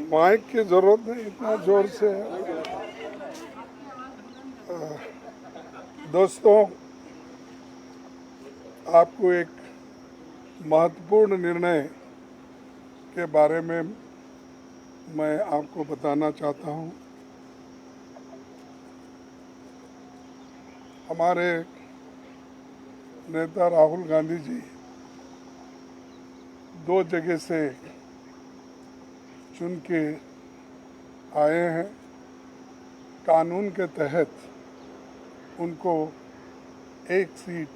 Mic की जरूरत नहीं, इतना जोर से। दोस्तों, आपको एक महत्वपूर्ण निर्णय के बारे में मैं आपको बताना चाहता हूं। हमारे नेता राहुल गांधी जी 2 जगह से चुन के आए हैं। कानून के तहत उनको एक सीट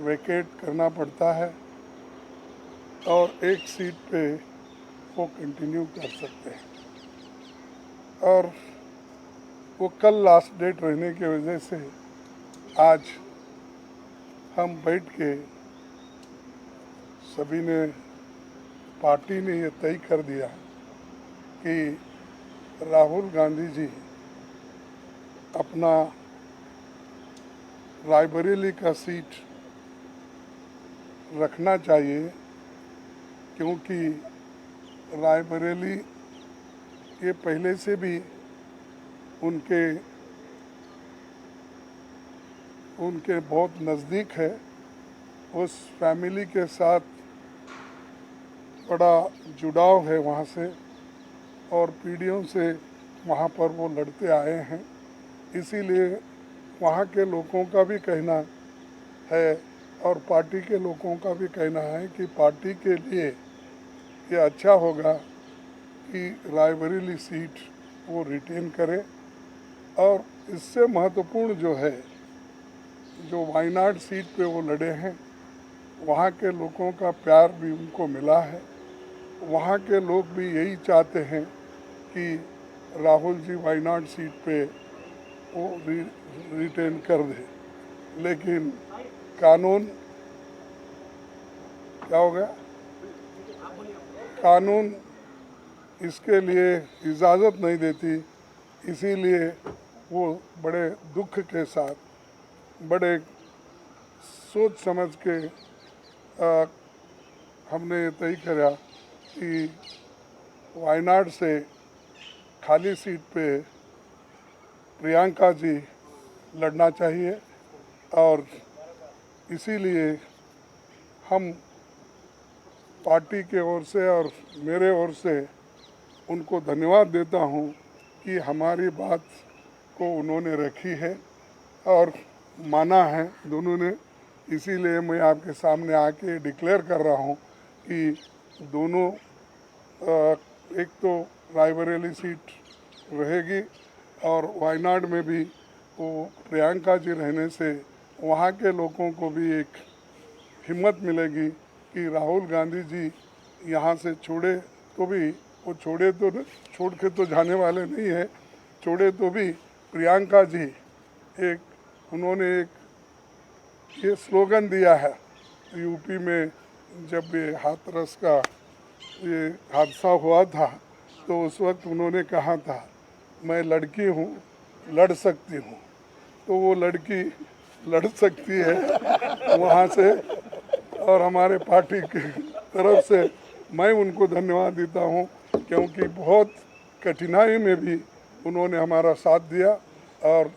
वेकेट करना पड़ता है और एक सीट पे वो कंटिन्यू कर सकते हैं। और वो कल लास्ट डेट रहने की वजह से आज हम बैठ के सभी ने, पार्टी ने ये तय कर दिया कि राहुल गांधी जी अपना रायबरेली का सीट रखना चाहिए, क्योंकि रायबरेली ये पहले से भी उनके बहुत नज़दीक है। उस फैमिली के साथ बड़ा जुड़ाव है वहाँ से, और पीढ़ियों से वहाँ पर वो लड़ते आए हैं। इसीलिए वहाँ के लोगों का भी कहना है और पार्टी के लोगों का भी कहना है कि पार्टी के लिए ये अच्छा होगा कि रायबरेली सीट वो रिटेन करे। और इससे महत्वपूर्ण जो है, जो वायनाड सीट पे वो लड़े हैं, वहाँ के लोगों का प्यार भी उनको मिला है। वहाँ के लोग भी यही चाहते हैं कि राहुल जी वायनाड सीट पे वो रिटेन कर दे। लेकिन कानून क्या हो गया, कानून इसके लिए इजाज़त नहीं देती। इसीलिए वो बड़े दुख के साथ, बड़े सोच समझ के हमने ये तय किया कि वायनाड से खाली सीट पे प्रियंका जी लड़ना चाहिए। और इसीलिए हम पार्टी के ओर से और मेरे ओर से उनको धन्यवाद देता हूं कि हमारी बात को उन्होंने रखी है और माना है दोनों ने। इसीलिए मैं आपके सामने आके डिक्लेयर कर रहा हूं कि दोनों, एक तो रायबरेली सीट रहेगी और वायनाड में भी वो प्रियंका जी रहने से वहाँ के लोगों को भी एक हिम्मत मिलेगी कि राहुल गांधी जी यहाँ से छोड़े तो भी, वो छोड़ के तो जाने वाले नहीं है, छोड़े तो भी प्रियंका जी उन्होंने एक ये स्लोगन दिया है यूपी में। जब ये हाथरस का ये हादसा हुआ था तो उस वक्त उन्होंने कहा था, मैं लड़की हूँ, लड़ सकती हूँ। तो वो लड़की लड़ सकती है वहाँ से। और हमारे पार्टी की तरफ से मैं उनको धन्यवाद देता हूँ, क्योंकि बहुत कठिनाई में भी उन्होंने हमारा साथ दिया। और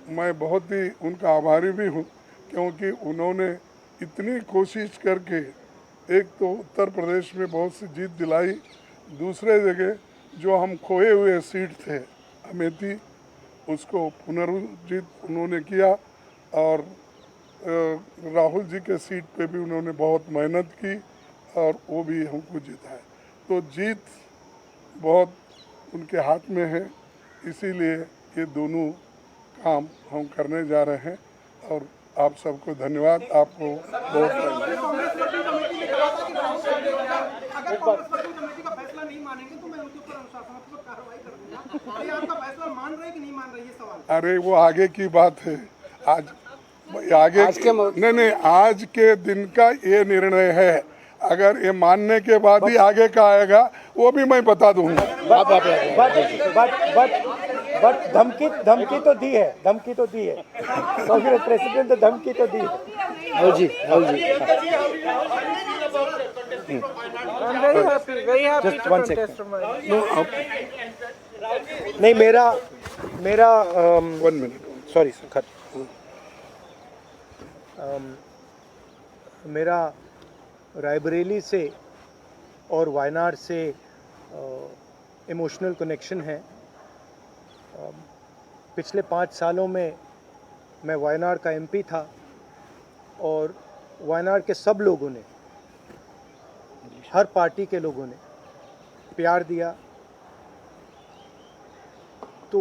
मैं बहुत ही उनका आभारी भी हूँ, क्योंकि उन्होंने इतनी कोशिश करके एक तो उत्तर प्रदेश में बहुत सी जीत दिलाई, दूसरे जगह जो हम खोए हुए सीट थे अमेठी, उसको पुनर्जीत उन्होंने किया। और राहुल जी के सीट पे भी उन्होंने बहुत मेहनत की और वो भी हमको जिताया। तो जीत बहुत उनके हाथ में है। इसीलिए ये दोनों काम हम करने जा रहे हैं। और आप सबको धन्यवाद। आपको बहुत अरे वो आगे की बात है। आगे नहीं, आज के दिन का ये निर्णय है। अगर ये मानने के बाद ही आगे का आएगा वो भी मैं बता दूंगा। बट धमकी तो दी है, तो फिर प्रेसिडेंट धमकी तो दी है। I'm very happy Just to one contest second. from Wayanad. नहीं मेरा 1 minute. सॉरी खत मेरा रायबरेली से और वायनाड से इमोशनल कनेक्शन है। पिछले 5 सालों में मैं वायनाड का एमपी था और वायनाड के सब लोगों ने, हर पार्टी के लोगों ने प्यार दिया, तो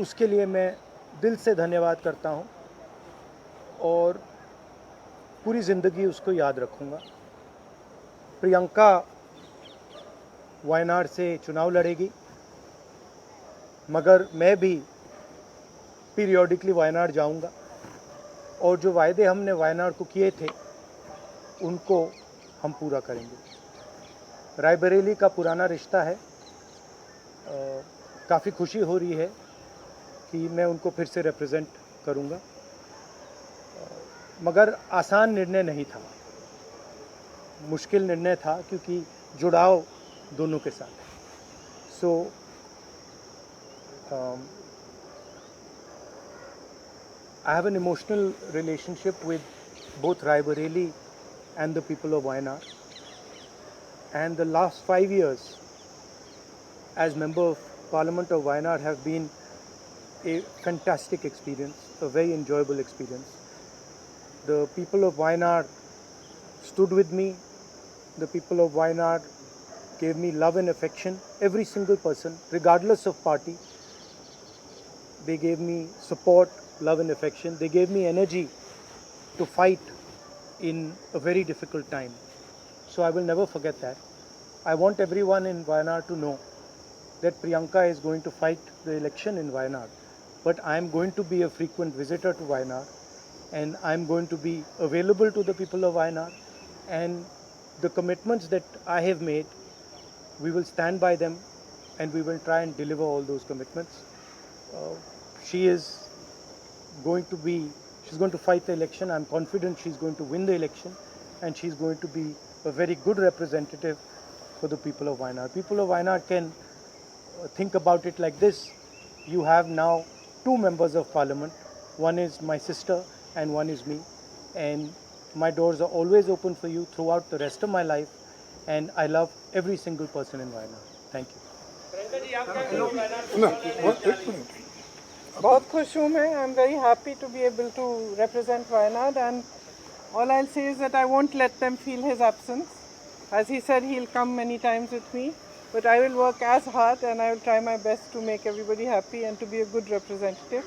उसके लिए मैं दिल से धन्यवाद करता हूं और पूरी ज़िंदगी उसको याद रखूंगा। प्रियंका वायनाड से चुनाव लड़ेगी, मगर मैं भी पीरियोडिकली वायनाड जाऊंगा और जो वायदे हमने वायनाड को किए थे उनको हम पूरा करेंगे। रायबरेली का पुराना रिश्ता है, काफ़ी खुशी हो रही है कि मैं उनको फिर से रिप्रेजेंट करूंगा, मगर आसान निर्णय नहीं था, मुश्किल निर्णय था क्योंकि जुड़ाव दोनों के साथ है। सो I have an emotional relationship with both Raebareli and the people of Wayanad. And the last 5 years as Member of Parliament of Wayanad have been a fantastic experience, a very enjoyable experience. The people of Wayanad stood with me. The people of Wayanad gave me love and affection. Every single person, regardless of party, they gave me support, love and affection. They gave me energy to fight in a very difficult time. So I will never forget that. I want everyone in Wayanad to know that Priyanka is going to fight the election in Wayanad, but I am going to be a frequent visitor to Wayanad, and I am going to be available to the people of Wayanad, and the commitments that I have made, we will stand by them and we will try and deliver all those commitments. She's going to fight the election. I'm confident she's going to win the election, and she's going to be a very good representative for the people of Wayanad. People of Wayanad can think about it like this: you have now 2 members of parliament. One is my sister and one is me, and my doors are always open for you throughout the rest of my life, and I love every single person in Wayanad. Thank you. No, 1 minute. बहुत खुश हूँ मैं. I'm very happy to be able to represent Wayanad, and all I'll say is that I won't let them feel his absence. As he said, he'll come many times with me, but I will work as hard and I will try my best to make everybody happy and to be a good representative.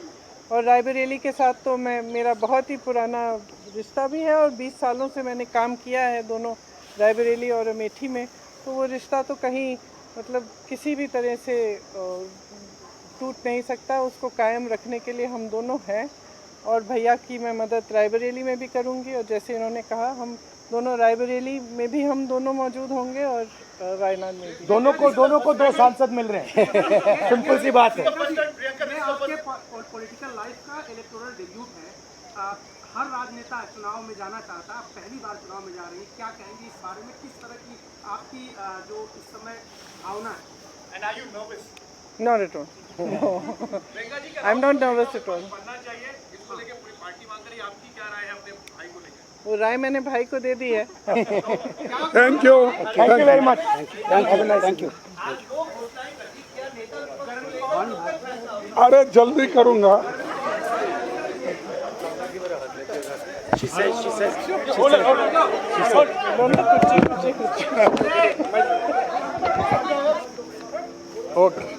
और रायबरेली के साथ तो मेरा बहुत ही पुराना रिश्ता भी है और 20 सालों से मैंने काम किया है दोनों रायबरेली और अमेठी में, तो वो रिश्ता तो कहीं मतलब किसी भी तरह से टूट नहीं सकता. उसको कायम रखने के लिए हम दोनों हैं और भैया की मैं मदद रायबरेली में भी करूंगी, और जैसे इन्होंने कहा हम दोनों रायबरेली में भी हम दोनों मौजूद होंगे और वायनाड में भी. दोनों को 2 सांसद मिल रहे हैं. सिंपल सी बात है. आपके पॉलिटिकल लाइफ का इलेक्टोरल डेब्यूट है. हर राजनेता चुनाव में जाना चाहता है, आप पहली बार चुनाव में जा रही हैं, क्या कहेंगे इस बारे में? किस तरह की आपकी जो इस समय भावना है? And are you nervous? Not at all. No. I'm not nervous at all. बनना चाहिए, इसको लेके पूरी पार्टी मांग रही है. आपकी क्या राय है अपने भाई को लेकर? वो राय मैंने भाई को दे दी है. Thank you. Thank you very much. Thank you. अरे जल्दी करूंगा. Okay.